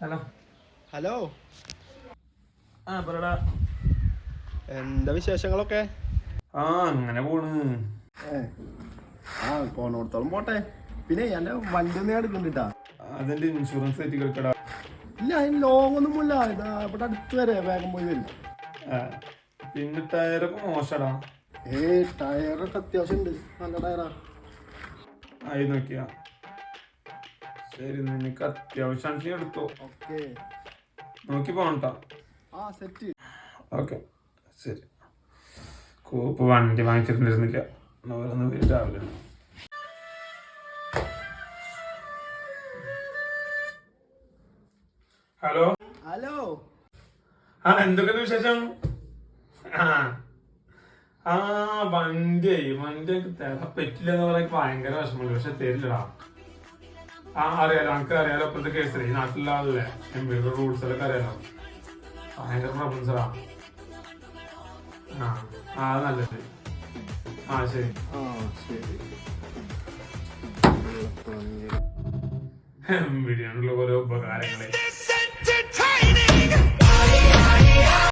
Hello hello. പറടാ. എന്താ വിശേഷങ്ങളൊക്കെ? അങ്ങനെ പോണ്. പോണോടത്തോളം പോട്ടെ. പിന്നെ എന്റെ വണ്ടി ഒന്നും എടുക്കണ്ടിട്ടാ. അതിന്റെ ഇൻഷുറൻസ് ആയിട്ട് കേൾക്കടാ. ഇല്ല, അതിന് ലോങ് ഒന്നും ഇല്ല. ഇതാ ഇവിടെ അടുത്ത് വരെ വേഗം പോയി വരും. പിന്നെ ടയറൊക്കെ മോശടാ. ടയറൊക്കെ അത്യാവശ്യം ഉണ്ട്. നല്ല ടയറാ. ആയി നോക്കിയാ ശരി, നിനക്ക് അത്യാവശ്യം എടുത്തോ. ഓക്കെ, നോക്കി പോണട്ടാ. സെറ്റ്. ഓക്കെ ശരി. കോപ്പ് വണ്ടി വാങ്ങിച്ചിട്ടുണ്ടിരുന്നില്ല, ഓരോന്ന് രാവിലെ. Hello hello. എന്തൊക്കെയാണ് വിശേഷം? വണ്ടി എനിക്ക് തരാൻ പറ്റില്ല എന്ന് പറയാൻ ഭയങ്കര വിഷമമുണ്ട്. പക്ഷെ തരില്ലടാ. അറിയാലോ, നമുക്ക് അറിയാലോ ഇപ്പോഴത്തെ കേസിൽ ഈ നാട്ടിലാണല്ലേ എംപിയുടെ റൂൾസിലൊക്കെ അറിയാലോ. ഭയങ്കര പ്രോബ്ലംസാ. നല്ലത്. ശരി. എംപിടിയാണല്ലോ ഓരോ ഉപകാരങ്ങളെ.